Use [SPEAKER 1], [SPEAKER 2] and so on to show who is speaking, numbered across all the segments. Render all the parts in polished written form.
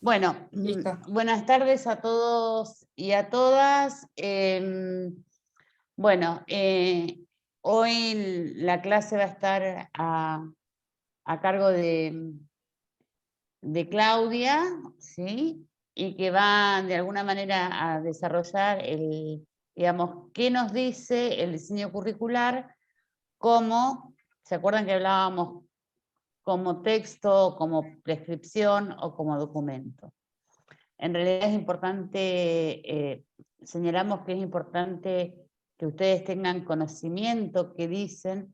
[SPEAKER 1] Bueno,
[SPEAKER 2] Listo.
[SPEAKER 1] Buenas tardes a todos y a todas. Hoy la clase va a estar a cargo de Claudia, ¿sí? Y que va de alguna manera a desarrollar digamos, qué nos dice el diseño curricular, ¿se acuerdan que hablábamos como texto, como prescripción o como documento? En realidad es importante, señalamos que es importante que ustedes tengan conocimiento, que dicen,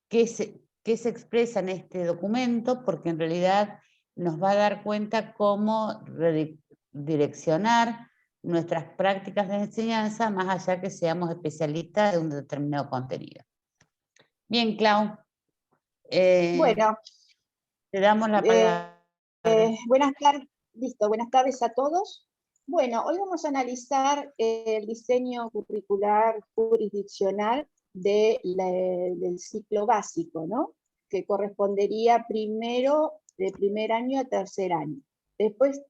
[SPEAKER 1] qué se expresa en este documento, porque en realidad nos va a dar cuenta cómo redireccionar nuestras prácticas de enseñanza, más allá que seamos especialistas de un determinado contenido. Bien, Clau.
[SPEAKER 3] Bueno,
[SPEAKER 1] te damos la palabra.
[SPEAKER 3] Buenas tardes, listo, buenas tardes a todos. Bueno, hoy vamos a analizar el diseño curricular jurisdiccional del ciclo básico, ¿no? Que correspondería primero, de primer año a tercer año. Después,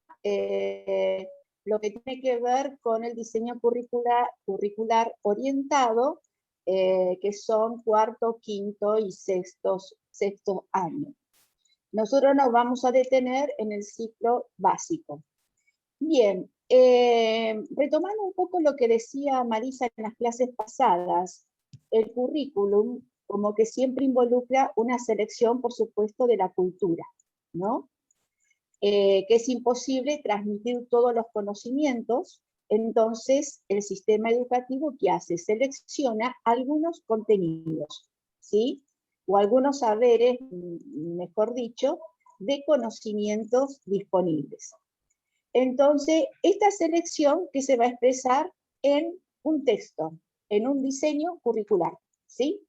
[SPEAKER 3] lo que tiene que ver con el diseño curricular orientado, que son cuarto, quinto y sexto año. Nosotros nos vamos a detener en el ciclo básico. Bien, retomando un poco lo que decía Marisa en las clases pasadas, el currículum como que siempre involucra una selección, por supuesto, de la cultura, ¿no? Que es imposible transmitir todos los conocimientos, entonces el sistema educativo, ¿qué hace? Selecciona algunos contenidos, ¿sí? O algunos saberes, mejor dicho, de conocimientos disponibles. Entonces, esta selección que se va a expresar en un texto, en un diseño curricular, ¿sí?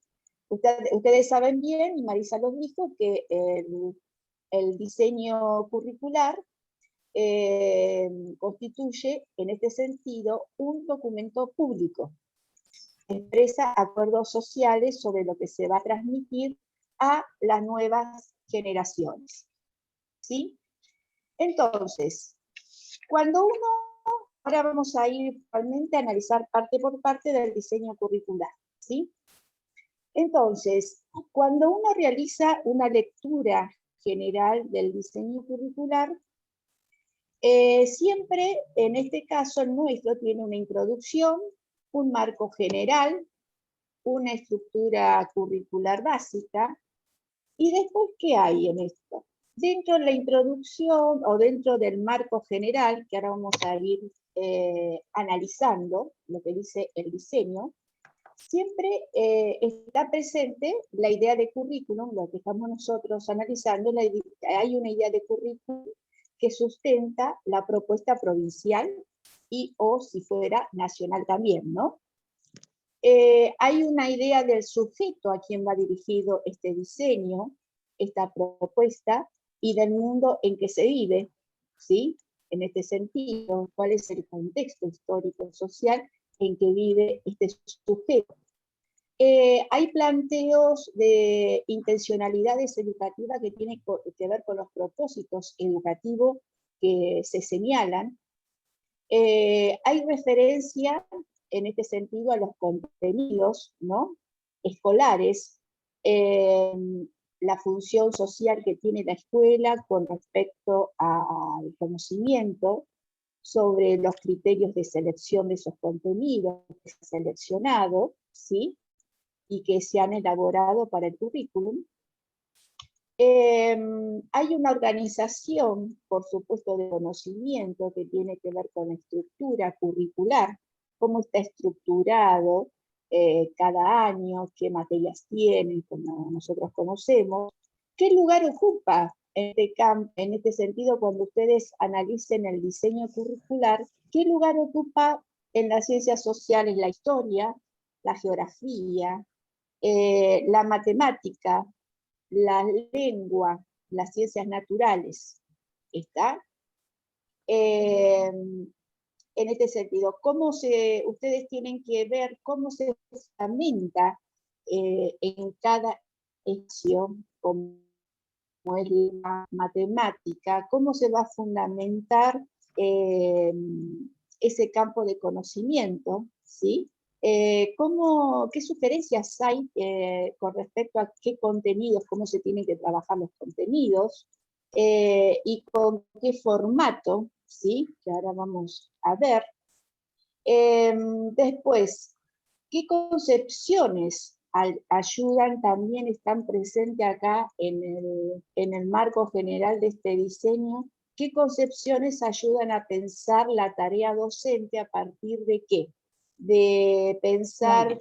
[SPEAKER 3] Ustedes saben bien, y Marisa lo dijo, que el diseño curricular constituye, en este sentido, un documento público. Expresa acuerdos sociales sobre lo que se va a transmitir a las nuevas generaciones, ¿sí? Entonces, ahora vamos a ir realmente a analizar parte por parte del diseño curricular, ¿sí? Entonces, cuando uno realiza una lectura general del diseño curricular, siempre, en este caso el nuestro, tiene una introducción, un marco general, una estructura curricular básica, y después, ¿qué hay en esto? Dentro de la introducción o dentro del marco general, que ahora vamos a ir analizando lo que dice el diseño, siempre está presente la idea de currículum, lo que estamos nosotros analizando, hay una idea de currículum que sustenta la propuesta provincial y o si fuera nacional también, ¿no? Hay una idea del sujeto a quien va dirigido este diseño, esta propuesta, y del mundo en que se vive, ¿sí? En este sentido, ¿cuál es el contexto histórico social en que vive este sujeto? Hay planteos de intencionalidades educativas que tienen que ver con los propósitos educativos que se señalan. Hay referencia en este sentido a los contenidos, ¿no?, escolares, la función social que tiene la escuela con respecto al conocimiento, sobre los criterios de selección de esos contenidos que se han seleccionado, ¿sí?, y que se han elaborado para el currículum. Hay una organización, por supuesto, de conocimiento que tiene que ver con la estructura curricular, cómo está estructurado cada año, qué materias tiene, como nosotros conocemos, qué lugar ocupa en este sentido cuando ustedes analicen el diseño curricular, qué lugar ocupa en las ciencias sociales la historia, la geografía, la matemática, la lengua, las ciencias naturales, ¿está? En este sentido, ustedes tienen que ver cómo se fundamenta en cada como es la matemática, cómo se va a fundamentar ese campo de conocimiento, ¿sí? ¿Qué sugerencias hay con respecto a qué contenidos, cómo se tienen que trabajar los contenidos, y con qué formato, ¿sí? Que ahora vamos a ver. Después, ¿qué concepciones ayudan, también están presentes acá en el marco general de este diseño? ¿Qué concepciones ayudan a pensar la tarea docente a partir de qué? De pensar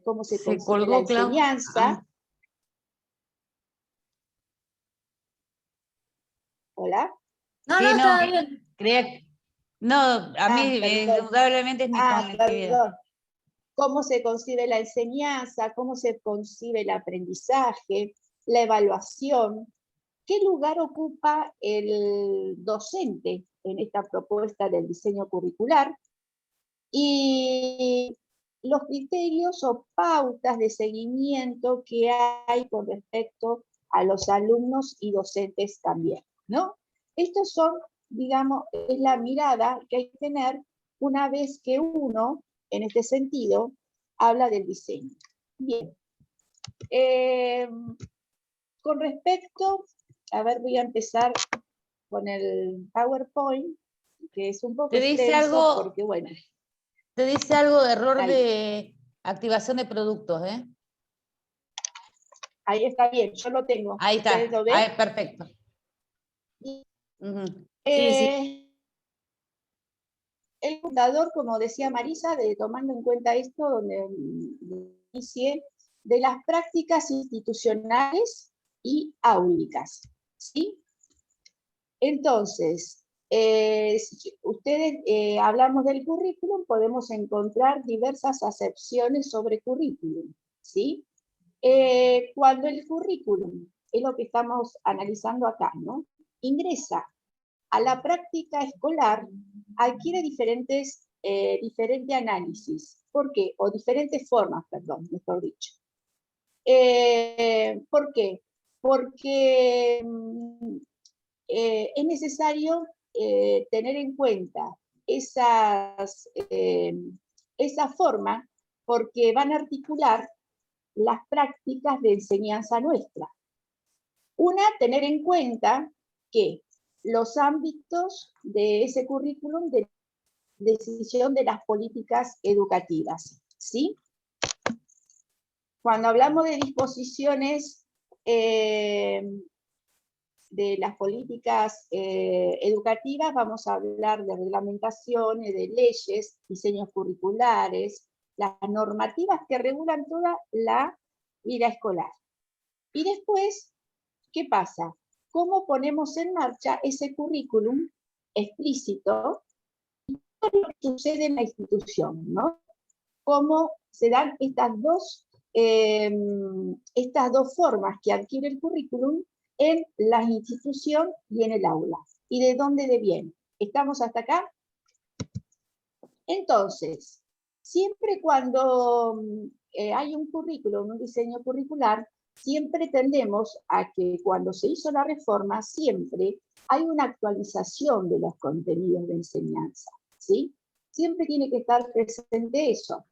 [SPEAKER 3] cómo se concibe la
[SPEAKER 1] colgó, Clau.
[SPEAKER 3] enseñanza. ¿Hola?
[SPEAKER 2] No,
[SPEAKER 1] Sí,
[SPEAKER 2] no,
[SPEAKER 1] no,
[SPEAKER 2] está bien.
[SPEAKER 1] no, a mí
[SPEAKER 3] Perdón.
[SPEAKER 1] indudablemente es mi conectividad.
[SPEAKER 3] Perdón. Cómo se concibe la enseñanza, cómo se concibe el aprendizaje, la evaluación, qué lugar ocupa el docente en esta propuesta del diseño curricular, y los criterios o pautas de seguimiento que hay con respecto a los alumnos y docentes también, ¿no? Estos son, digamos, es la mirada que hay que tener una vez que uno, en este sentido, habla del diseño. Bien. Con respecto, a ver, voy a empezar con el PowerPoint, que es un poco
[SPEAKER 1] Te dice
[SPEAKER 3] extenso
[SPEAKER 1] algo,
[SPEAKER 3] porque, bueno.
[SPEAKER 1] te dice algo de error
[SPEAKER 3] Ahí.
[SPEAKER 1] de activación de productos, ¿eh?
[SPEAKER 3] Ahí está bien, yo lo tengo.
[SPEAKER 1] Ahí está,
[SPEAKER 3] ¿Ustedes lo ven?
[SPEAKER 1] ahí, perfecto.
[SPEAKER 3] Y,
[SPEAKER 2] Sí, sí.
[SPEAKER 3] el fundador, como decía Marisa, tomando en cuenta esto, donde inicié, de las prácticas institucionales y áulicas, ¿sí? Entonces, si ustedes hablamos del currículum, podemos encontrar diversas acepciones sobre currículum, ¿sí? Cuando el currículum, es lo que estamos analizando acá, ¿no? Ingresa a la práctica escolar, adquiere diferente análisis. ¿Por qué? O diferentes formas, perdón, mejor dicho. ¿Por qué? Porque es necesario tener en cuenta esa forma, porque van a articular las prácticas de enseñanza nuestra. Una, tener en cuenta que los ámbitos de ese currículum de decisión de las políticas educativas, ¿sí? Cuando hablamos de disposiciones de las políticas educativas, vamos a hablar de reglamentaciones, de leyes, diseños curriculares, las normativas que regulan toda la vida escolar. Y después, ¿qué pasa? ¿Cómo ponemos en marcha ese currículum explícito y todo lo que sucede en la institución, ¿no? Cómo se dan estas dos formas que adquiere el currículum en la institución y en el aula. ¿Y de dónde viene? ¿Estamos hasta acá? Entonces, siempre cuando hay un currículum, un diseño curricular, siempre tendemos a que cuando se hizo la reforma, siempre hay una actualización de los contenidos de enseñanza, ¿sí? Siempre tiene que estar presente eso.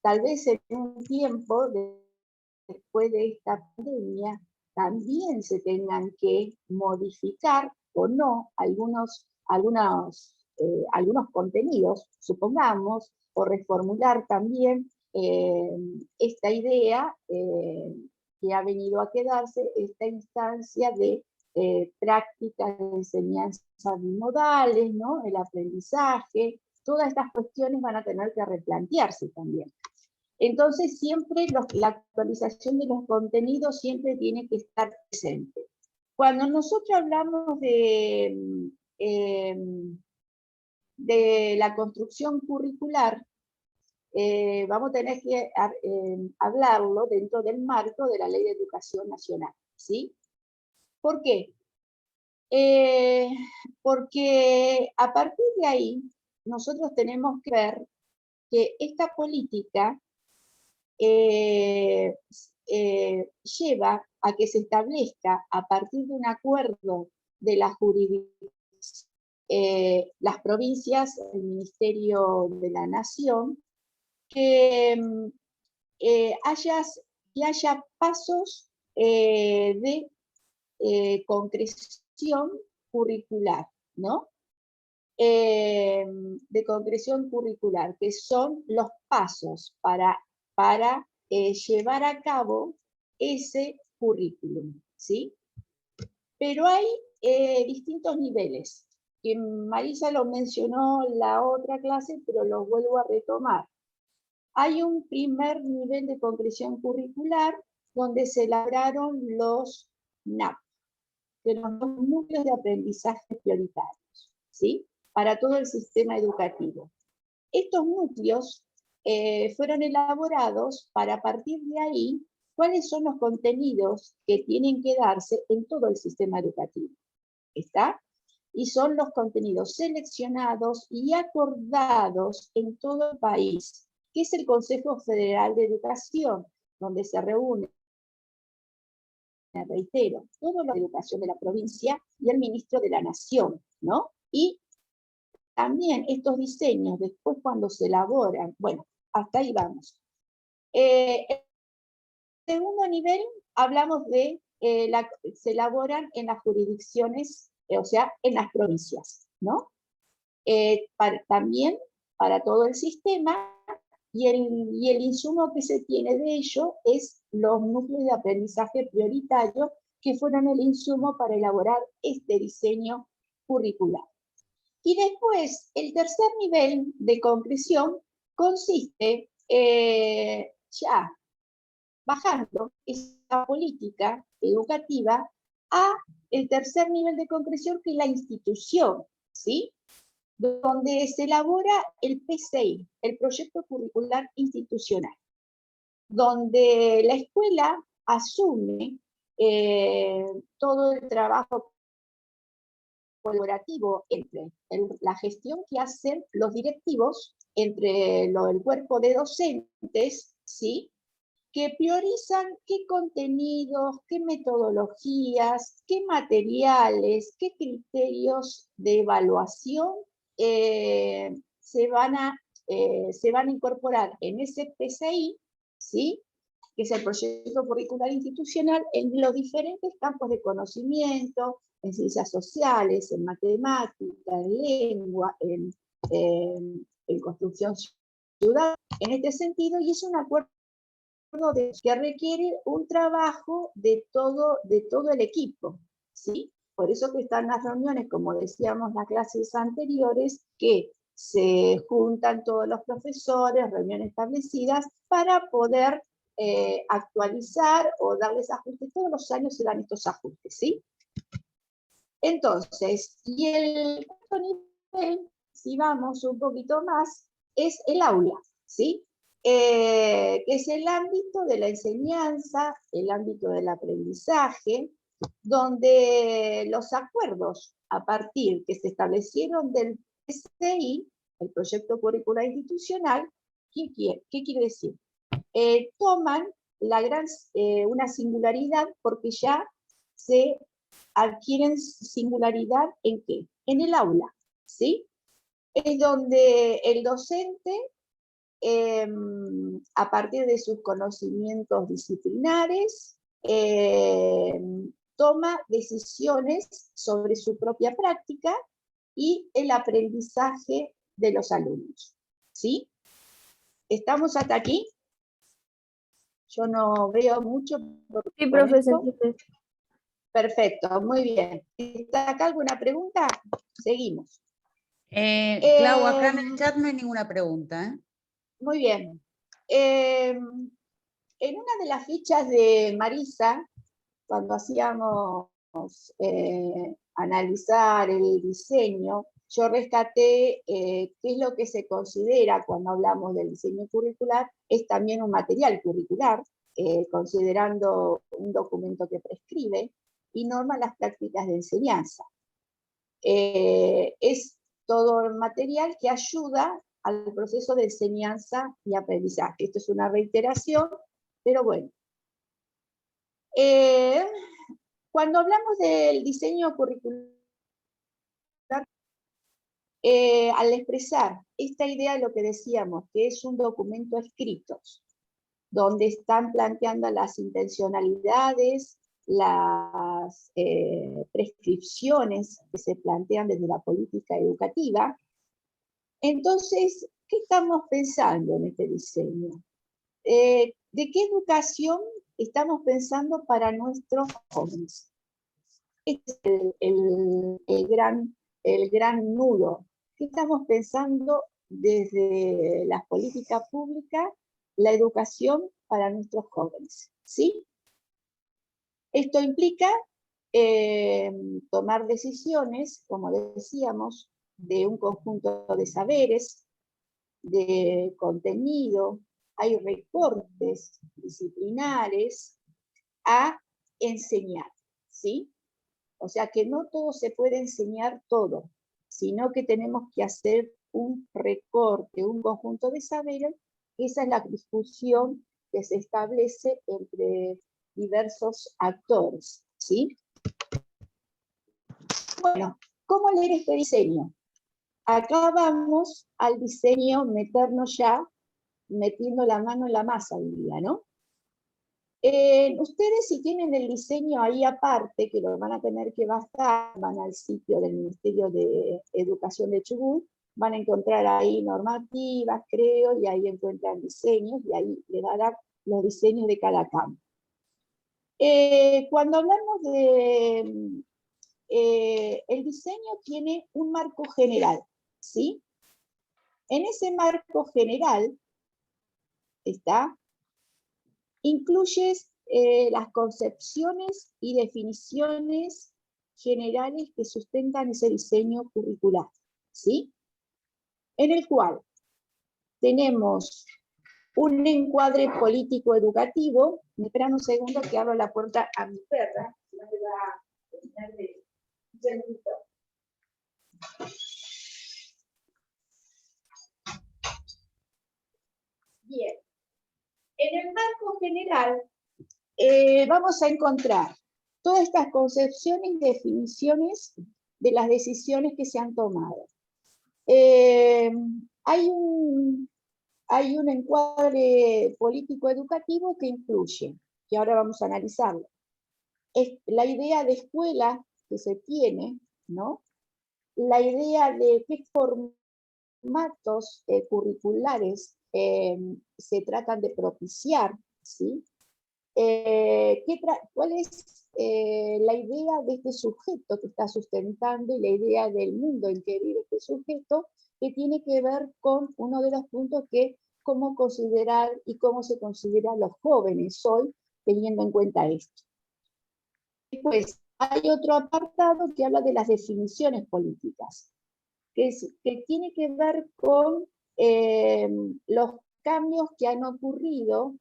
[SPEAKER 3] Tal vez en un tiempo, después de esta pandemia, también se tengan que modificar o no algunos contenidos, supongamos, o reformular también esta idea que ha venido a quedarse, esta instancia de prácticas de enseñanza bimodales, ¿no? El aprendizaje, todas estas cuestiones van a tener que replantearse también. Entonces, siempre la actualización de los contenidos siempre tiene que estar presente. Cuando nosotros hablamos de la construcción curricular, vamos a tener que hablarlo dentro del marco de la Ley de Educación Nacional, ¿sí? ¿Por qué? Porque a partir de ahí, nosotros tenemos que ver que esta política lleva a que se establezca a partir de un acuerdo de la jurisdicción, las provincias, el Ministerio de la Nación, que haya pasos de concreción curricular, ¿no? De concreción curricular, que son los pasos para llevar a cabo ese currículum, ¿sí? Pero hay distintos niveles, que Marisa lo mencionó en la otra clase, pero lo vuelvo a retomar. Hay un primer nivel de concreción curricular donde se elaboraron los NAP, que son los núcleos de aprendizaje prioritarios, ¿sí? Para todo el sistema educativo. Estos núcleos fueron elaborados para, a partir de ahí, cuáles son los contenidos que tienen que darse en todo el sistema educativo. ¿Está? Y son los contenidos seleccionados y acordados en todo el país, que es el Consejo Federal de Educación, donde se reúne, reitero, toda la educación de la provincia y el ministro de la Nación, ¿no? Y también estos diseños, después cuando se elaboran, bueno, hasta ahí vamos. El segundo nivel, hablamos de, se elaboran en las jurisdicciones, o sea, en las provincias, ¿no? También para todo el sistema, y el insumo que se tiene de ello es los núcleos de aprendizaje prioritario, que fueron el insumo para elaborar este diseño curricular. Y después, el tercer nivel de concreción consiste ya bajando esa política educativa a el tercer nivel de concreción, que es la institución, ¿sí? Donde se elabora el PCI, el Proyecto Curricular Institucional, donde la escuela asume todo el trabajo colaborativo entre la gestión que hacen los directivos, entre el cuerpo de docentes, ¿sí? Que priorizan qué contenidos, qué metodologías, qué materiales, qué criterios de evaluación se van a incorporar en ese PCI, ¿sí? Que es el Proyecto Curricular Institucional, en los diferentes campos de conocimiento, en ciencias sociales, en matemática, en lengua, en construcción ciudadana, en este sentido, y es un acuerdo que requiere un trabajo de todo el equipo, ¿sí? Por eso que están las reuniones, como decíamos en las clases anteriores, que se juntan todos los profesores, reuniones establecidas, para poder actualizar o darles ajustes. Todos los años se dan estos ajustes, ¿sí? Entonces, y el cuarto nivel, si vamos un poquito más, es el aula, ¿sí? Que es el ámbito de la enseñanza, el ámbito del aprendizaje, donde los acuerdos a partir que se establecieron del PCI, el Proyecto Curricular Institucional, ¿qué quiere decir? Toman una singularidad, porque ya se adquieren singularidad ¿en qué? En el aula, ¿sí? Es donde el docente, a partir de sus conocimientos disciplinares, toma decisiones sobre su propia práctica y el aprendizaje de los alumnos, ¿sí? ¿Estamos hasta aquí? Yo no veo mucho.
[SPEAKER 2] Sí, profesor.
[SPEAKER 3] Perfecto, muy bien. ¿Está acá alguna pregunta? Seguimos.
[SPEAKER 1] Clau, acá en el chat no hay ninguna pregunta, ¿eh?
[SPEAKER 3] Muy bien. En una de las fichas de Marisa, cuando hacíamos analizar el diseño, yo rescaté qué es lo que se considera cuando hablamos del diseño curricular, es también un material curricular, considerando un documento que prescribe y norma las prácticas de enseñanza. Es todo el material que ayuda al proceso de enseñanza y aprendizaje. Esto es una reiteración, pero bueno, Cuando hablamos del diseño curricular, al expresar esta idea de lo que decíamos, que es un documento escrito, donde están planteando las intencionalidades, las prescripciones que se plantean desde la política educativa. Entonces, ¿qué estamos pensando en este diseño? ¿De qué educación estamos pensando para nuestros jóvenes? Este es el gran nudo. ¿Qué estamos pensando desde las políticas públicas, la educación para nuestros jóvenes? ¿Sí? Esto implica tomar decisiones, como decíamos, de un conjunto de saberes, de contenido, hay recortes disciplinares a enseñar, ¿sí? O sea que no todo se puede enseñar todo, sino que tenemos que hacer un recorte, un conjunto de saberes. Esa es la discusión que se establece entre diversos actores, ¿sí? Bueno, ¿cómo leer este diseño? Acá vamos al diseño, meternos ya, metiendo la mano en la masa hoy día, ¿no? Ustedes, si tienen el diseño ahí aparte, que lo van a tener que bajar, van al sitio del Ministerio de Educación de Chubut, van a encontrar ahí normativas, creo, y ahí encuentran diseños, y ahí le van a dar los diseños de cada campo. Cuando hablamos de... el diseño tiene un marco general, ¿sí? En ese marco general incluye las concepciones y definiciones generales que sustentan ese diseño curricular, ¿sí? En el cual tenemos un encuadre político-educativo. Me esperan un segundo que abro la puerta a mi perra. No me va a terminar de... Bien. En el marco general vamos a encontrar todas estas concepciones y definiciones de las decisiones que se han tomado. Hay un encuadre político-educativo que incluye, que ahora vamos a analizarlo, es la idea de escuela que se tiene, ¿no? La idea de qué formatos curriculares se tratan de propiciar, ¿sí? ¿Cuál es la idea de este sujeto que está sustentando y la idea del mundo en que vive este sujeto, que tiene que ver con uno de los puntos que cómo considerar y cómo se considera a los jóvenes hoy, teniendo en cuenta esto? Después, hay otro apartado que habla de las definiciones políticas, que tiene que ver con los cambios que han ocurrido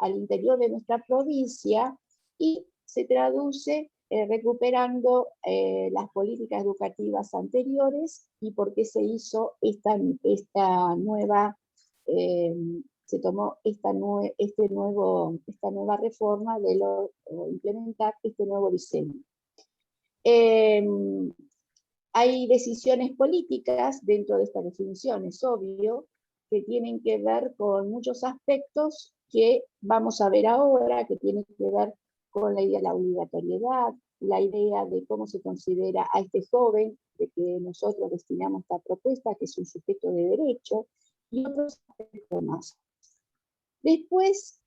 [SPEAKER 3] al interior de nuestra provincia y se traduce recuperando las políticas educativas anteriores y por qué se hizo esta nueva, se tomó esta nueva reforma de implementar este nuevo diseño. Hay decisiones políticas dentro de estas definiciones, obvio, que tienen que ver con muchos aspectos que vamos a ver ahora, que tienen que ver con la idea de la obligatoriedad, la idea de cómo se considera a este joven, de que nosotros destinamos esta propuesta, que es un sujeto de derecho, y otros aspectos más. Después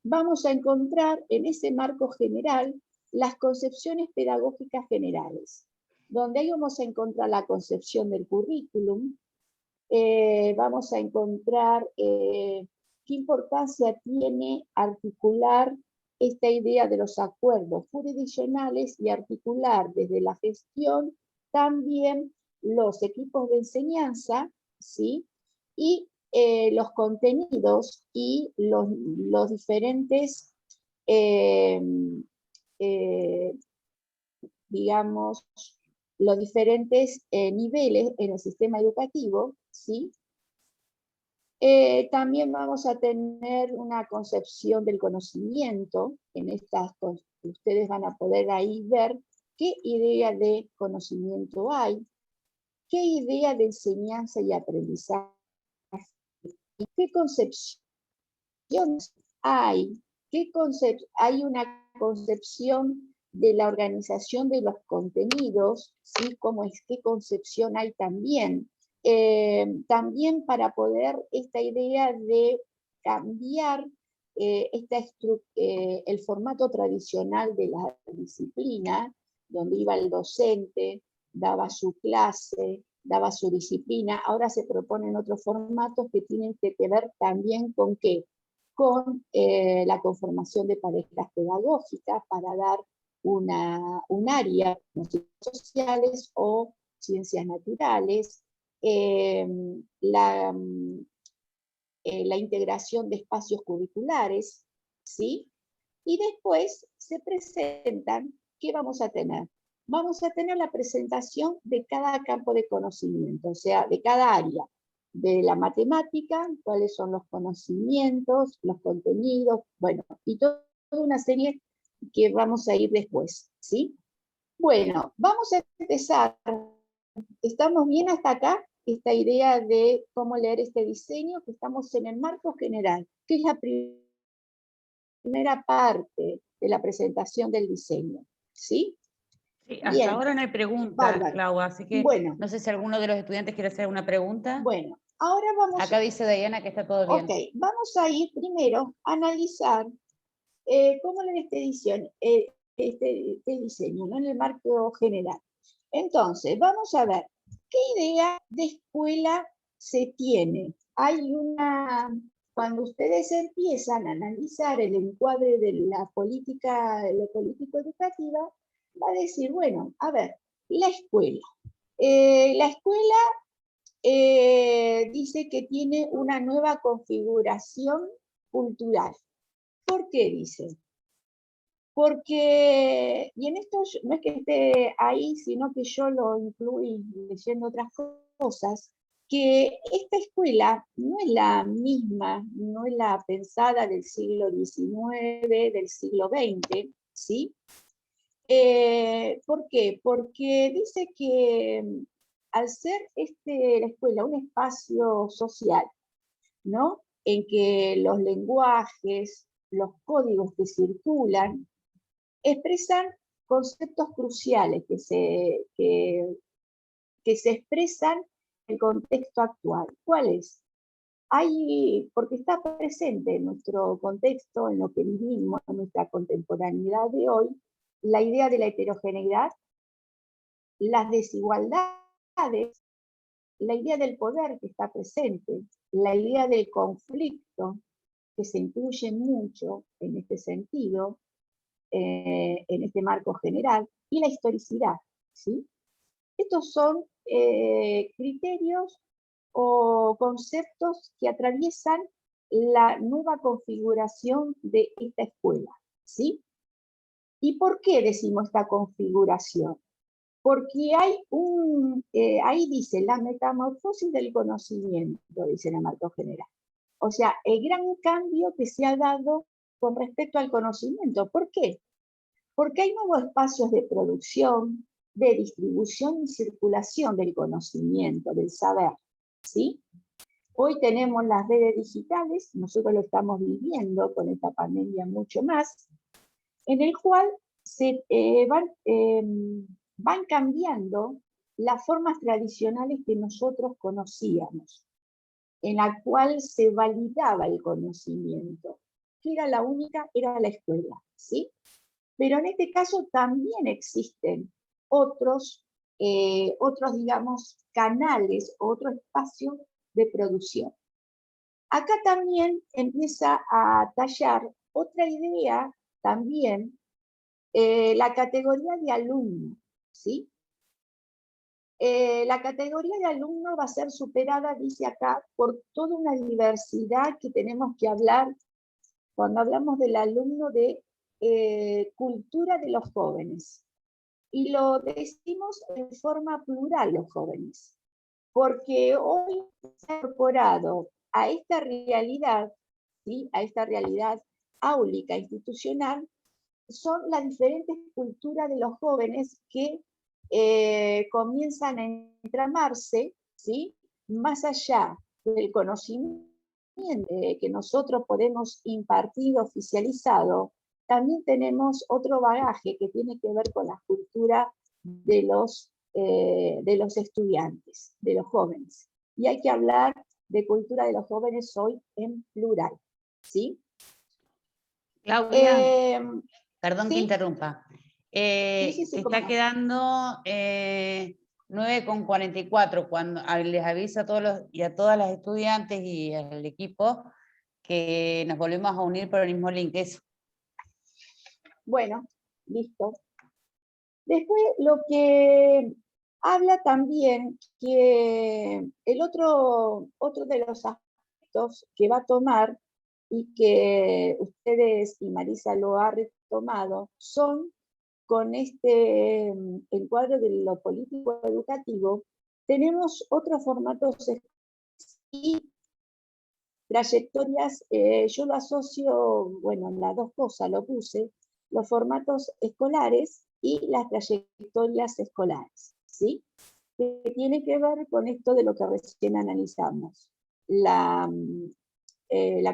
[SPEAKER 3] vamos a encontrar en ese marco general las concepciones pedagógicas generales, donde ahí vamos a encontrar la concepción del currículum, vamos a encontrar qué importancia tiene articular esta idea de los acuerdos jurisdiccionales y articular desde la gestión también los equipos de enseñanza, ¿sí? Y los contenidos y los diferentes, digamos, los diferentes niveles en el sistema educativo, ¿sí? También vamos a tener una concepción del conocimiento. En estas ustedes van a poder ahí ver qué idea de conocimiento hay, qué idea de enseñanza y aprendizaje, y qué concepciones hay, hay una concepción de la organización de los contenidos, ¿sí? ¿Qué concepción hay también? También para poder esta idea de cambiar el formato tradicional de la disciplina, donde iba el docente, daba su clase, daba su disciplina, ahora se proponen otros formatos que tienen que ver también con qué, con la conformación de parejas pedagógicas para dar un área, como ciencias sociales o ciencias naturales, la integración de espacios curriculares, ¿sí? Y después se presentan, ¿qué vamos a tener? Vamos a tener la presentación de cada campo de conocimiento, o sea, de cada área. De la matemática, cuáles son los conocimientos, los contenidos, bueno, y toda una serie que vamos a ir después, ¿sí? Bueno, vamos a empezar. ¿Estamos bien hasta acá? Esta idea de cómo leer este diseño, que estamos en el marco general, que es la primera parte de la presentación del diseño, ¿sí?
[SPEAKER 1] Sí, hasta
[SPEAKER 3] Bien,
[SPEAKER 1] ahora no hay preguntas,
[SPEAKER 3] bárbaro.
[SPEAKER 1] Clau, así que
[SPEAKER 3] Bueno,
[SPEAKER 1] no sé si alguno de los estudiantes quiere hacer una pregunta.
[SPEAKER 3] bueno, ahora vamos,
[SPEAKER 1] Acá dice Diana que está todo bien.
[SPEAKER 3] ok, vamos a ir primero a analizar cómo leer este diseño, ¿no? En el marco general. Entonces, vamos a ver, ¿qué idea de escuela se tiene? Cuando ustedes empiezan a analizar el encuadre de la política educativa, va a decir, bueno, a ver, la escuela. La escuela dice que tiene una nueva configuración cultural. ¿Por qué dice? Porque, y en esto no es que esté ahí, sino que yo lo incluí leyendo otras cosas, que esta escuela no es la misma, no es la pensada del siglo XIX, del siglo XX, ¿sí? ¿Por qué? Porque dice que al ser la escuela un espacio social, ¿no? En que los lenguajes, los códigos que circulan, expresan conceptos cruciales que se expresan en el contexto actual. ¿Cuál es? Porque está presente en nuestro contexto, en lo que vivimos, en nuestra contemporaneidad de hoy, la idea de la heterogeneidad, las desigualdades, la idea del poder que está presente, la idea del conflicto, que se incluye mucho en este sentido, en este marco general, y la historicidad, ¿sí? Estos son criterios o conceptos que atraviesan la nueva configuración de esta escuela, ¿sí? ¿Y por qué decimos esta configuración? Porque ahí dice, la metamorfosis del conocimiento, dice el marco general. O sea, el gran cambio que se ha dado con respecto al conocimiento. ¿Por qué? Porque hay nuevos espacios de producción, de distribución y circulación del conocimiento, del saber, ¿sí? Hoy tenemos las redes digitales, nosotros lo estamos viviendo con esta pandemia mucho más, en el cual van cambiando las formas tradicionales que nosotros conocíamos, en la cual se validaba el conocimiento, que era la única, era la escuela, ¿sí? Pero en este caso también existen otros, digamos, canales, otro espacio de producción. Acá también empieza a tallar otra idea también, la categoría de alumno, ¿sí? La categoría de alumno va a ser superada, dice acá, por toda una diversidad que tenemos que hablar cuando hablamos del alumno de cultura de los jóvenes. Y lo decimos en forma plural los jóvenes, porque hoy se ha incorporado a esta realidad, ¿sí? A esta realidad áulica, institucional, son las diferentes culturas de los jóvenes que comienzan a entramarse, ¿sí? Más allá del conocimiento que nosotros podemos impartir oficializado, también tenemos otro bagaje que tiene que ver con la cultura de los estudiantes, de los jóvenes. Y hay que hablar de cultura de los jóvenes hoy en plural, ¿sí?
[SPEAKER 1] Claudia, perdón que
[SPEAKER 3] ¿sí?
[SPEAKER 1] interrumpa.
[SPEAKER 3] Sí,
[SPEAKER 1] Se
[SPEAKER 3] cómo
[SPEAKER 1] está
[SPEAKER 3] no.
[SPEAKER 1] quedando 9:44 cuando les aviso a todos y a todas las estudiantes y al equipo que nos volvemos a unir por el mismo link. Eso.
[SPEAKER 3] Bueno, listo. Después lo que habla también que el otro de los aspectos que va a tomar y que ustedes y Marisa lo ha retomado son con este encuadre de lo político educativo, tenemos otros formatos y trayectorias, yo lo asocio, bueno, en las dos cosas lo puse, los formatos escolares y las trayectorias escolares, ¿sí? Que tiene que ver con esto de lo que recién analizamos, la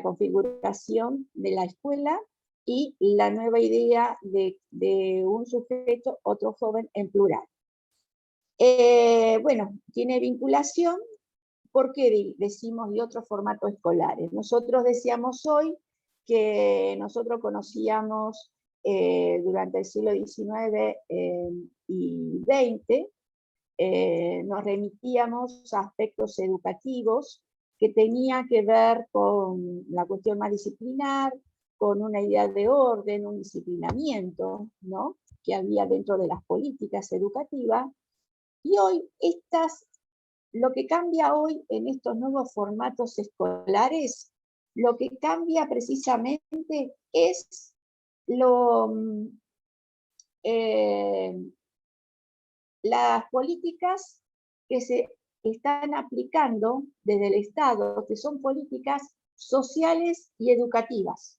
[SPEAKER 3] configuración de la escuela y la nueva idea de un sujeto, otro joven en plural. Bueno, tiene vinculación. ¿Por qué decimos y otros formatos escolares? Nosotros decíamos hoy que nosotros conocíamos durante el siglo XIX y XX, nos remitíamos a aspectos educativos que tenía que ver con la cuestión más disciplinar, con una idea de orden, un disciplinamiento, ¿no?, que había dentro de las políticas educativas. Y hoy lo que cambia hoy en estos nuevos formatos escolares, lo que cambia precisamente es las políticas que se están aplicando desde el Estado, que son políticas sociales y educativas,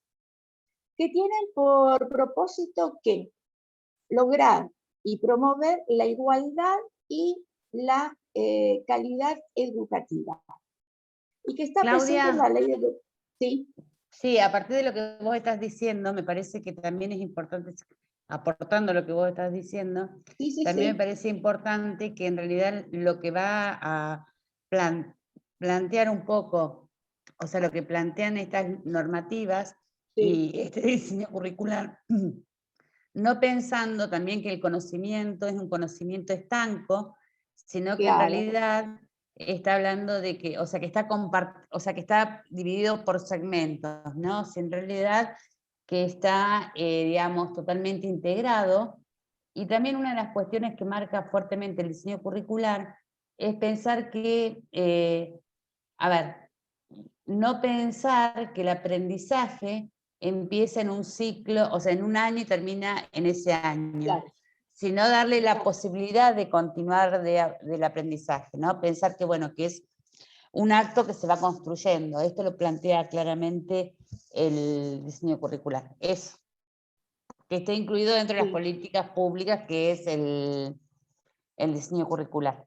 [SPEAKER 3] que tienen por propósito que lograr y promover la igualdad y la calidad educativa. Y que está presente en la
[SPEAKER 1] Claudia,
[SPEAKER 3] ley de... ¿Sí?
[SPEAKER 1] sí, a partir de lo que vos estás diciendo, me parece que también es importante, aportando lo que vos estás diciendo,
[SPEAKER 3] Sí,
[SPEAKER 1] también
[SPEAKER 3] sí.
[SPEAKER 1] me parece importante que en realidad lo que va a plantear un poco, o sea, lo que plantean estas normativas
[SPEAKER 3] Sí,
[SPEAKER 1] y este diseño curricular, no pensando también que el conocimiento es un conocimiento estanco, sino que en
[SPEAKER 3] claro.
[SPEAKER 1] realidad está hablando de que, o sea, que está dividido por segmentos, ¿no? O sea, en realidad que está, digamos, totalmente integrado. Y también una de las cuestiones que marca fuertemente el diseño curricular es pensar que, a ver, no pensar que el aprendizaje empieza en un ciclo, o sea, en un año y termina en ese año,
[SPEAKER 3] Claro.
[SPEAKER 1] sino darle la posibilidad de continuar del aprendizaje, ¿no? Pensar que, bueno, que es un acto que se va construyendo. Esto lo plantea claramente el diseño curricular. Eso, que esté incluido dentro de las
[SPEAKER 3] Sí.
[SPEAKER 1] políticas públicas, que es el diseño curricular.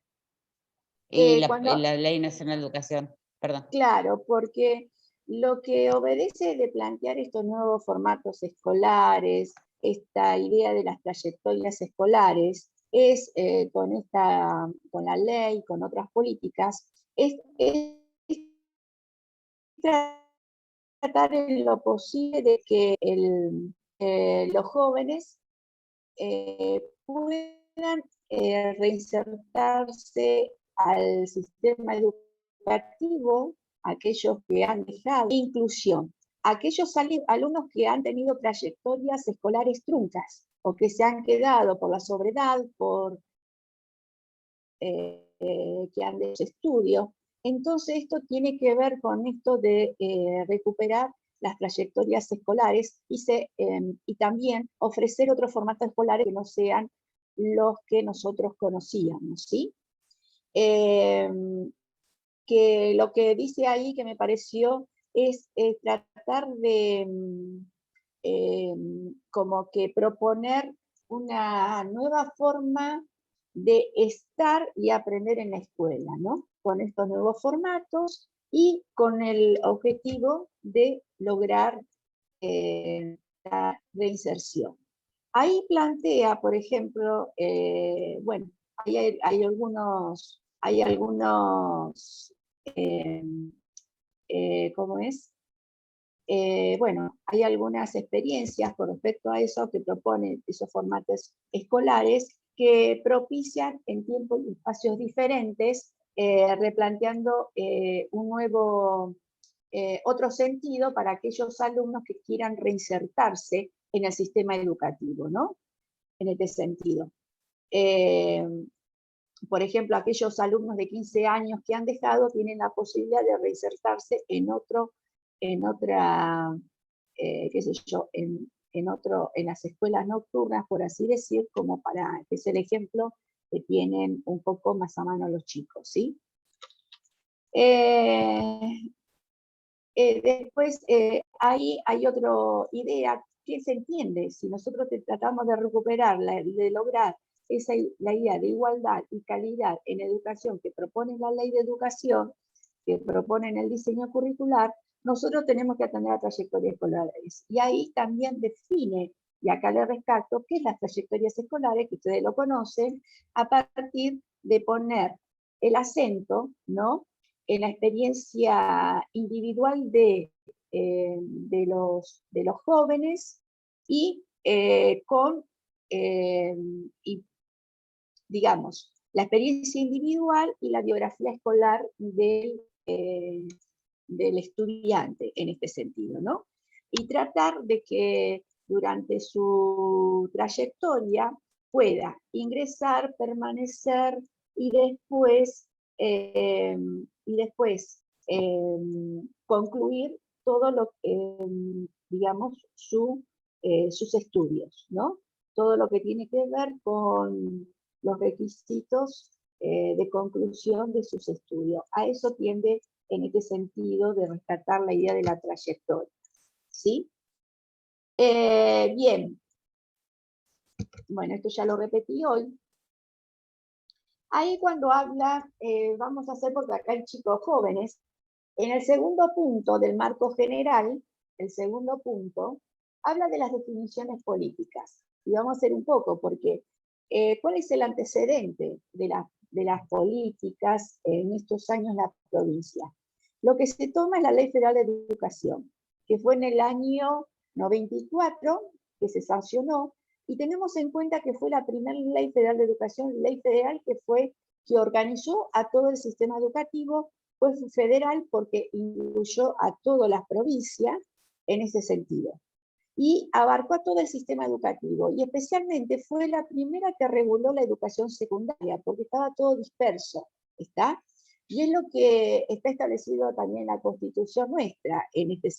[SPEAKER 1] Y la Ley Nacional de Educación, perdón.
[SPEAKER 3] Claro, porque lo que obedece de plantear estos nuevos formatos escolares, esta idea de las trayectorias escolares, es con la ley, con otras políticas, es tratar en lo posible de que los jóvenes puedan reinsertarse al sistema educativo, aquellos que han dejado inclusión, aquellos alumnos que han tenido trayectorias escolares truncas o que se han quedado por la sobredad, por que han hecho estudio. Entonces esto tiene que ver con esto de recuperar las trayectorias escolares y también ofrecer otros formatos escolares que no sean los que nosotros conocíamos, ¿sí? Que que lo que dice ahí que me pareció es tratar de como que proponer una nueva forma de estar y aprender en la escuela, ¿no? Con estos nuevos formatos y con el objetivo de lograr la reinserción. Ahí plantea, por ejemplo, bueno, hay algunos, ¿cómo es? Bueno, hay algunas experiencias con respecto a eso que proponen esos formatos escolares que propician en tiempos y espacios diferentes, replanteando un nuevo, otro sentido para aquellos alumnos que quieran reinsertarse en el sistema educativo, ¿no? En este sentido. Por ejemplo, aquellos alumnos de 15 años que han dejado tienen la posibilidad de reinsertarse en otra, qué sé yo, en las escuelas nocturnas, por así decir, como para, que es el ejemplo que tienen un poco más a mano los chicos, ¿sí? Después, ahí hay otra idea que se entiende, si nosotros tratamos de recuperarla, de lograr la idea de igualdad y calidad en educación que propone la ley de educación, que propone en el diseño curricular, nosotros tenemos que atender a trayectorias escolares. Y ahí también define, y acá le rescato, qué es las trayectorias escolares, que ustedes lo conocen, a partir de poner el acento, ¿no?, en la experiencia individual de los jóvenes y digamos, la experiencia individual y la biografía escolar del estudiante en este sentido, ¿no? Y tratar de que durante su trayectoria pueda ingresar, permanecer y después concluir todo lo digamos, sus estudios, ¿no? Todo lo que tiene que ver con los requisitos de conclusión de sus estudios. A eso tiende en este sentido de rescatar la idea de la trayectoria, ¿sí? Bien. Bueno, esto ya lo repetí hoy. Ahí cuando habla, vamos a hacer, porque acá hay chicos jóvenes, en el segundo punto del marco general, el segundo punto, habla de las definiciones políticas. Y vamos a hacer un poco, porque ¿cuál es el antecedente de las políticas en estos años en la provincia? Lo que se toma es la Ley Federal de Educación, que fue en el año 94, que se sancionó, y tenemos en cuenta que fue la primera Ley Federal de Educación, ley federal que organizó a todo el sistema educativo, fue federal porque incluyó a todas las provincias en ese sentido. Y abarcó a todo el sistema educativo, y especialmente fue la primera que reguló la educación secundaria, porque estaba todo disperso, ¿está? Y es lo que está establecido también en la Constitución nuestra, en este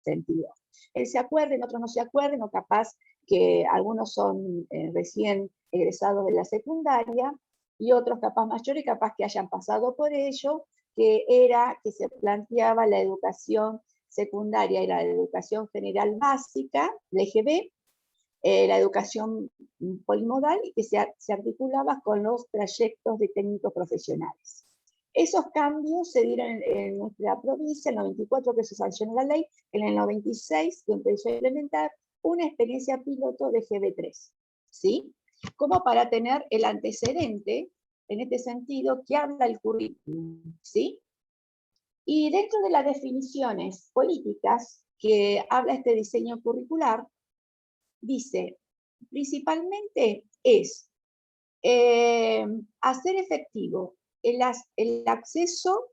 [SPEAKER 3] sentido. Se acuerden, otros no se acuerden, o capaz que algunos son recién egresados de la secundaria, y otros capaz mayores, capaz que hayan pasado por ello, que se planteaba la educación secundaria, era la educación general básica, la EGB, la educación polimodal, y que se articulaba con los trayectos de técnicos profesionales. Esos cambios se dieron en nuestra provincia, en el 94 que se sancionó la ley, en el 96 que empezó a implementar una experiencia piloto de GB3, ¿sí? Como para tener el antecedente, en este sentido, que habla el currículum, ¿sí? Y dentro de las definiciones políticas que habla este diseño curricular, dice, principalmente es hacer efectivo el acceso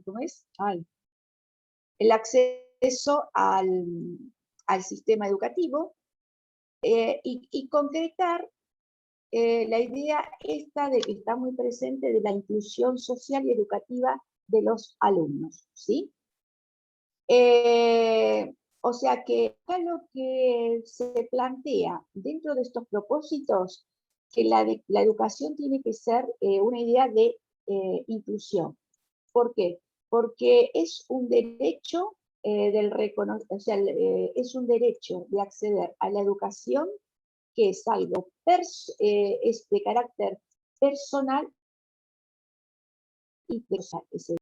[SPEAKER 3] ¿cómo es? El acceso al sistema educativo y concretar la idea esta de que está muy presente de la inclusión social y educativa de los alumnos, ¿sí? O sea que acá lo que se plantea dentro de estos propósitos, que la educación tiene que ser una idea de inclusión. ¿Por qué? Porque es un derecho o sea, es un derecho de acceder a la educación que es algo es de carácter personal y personal.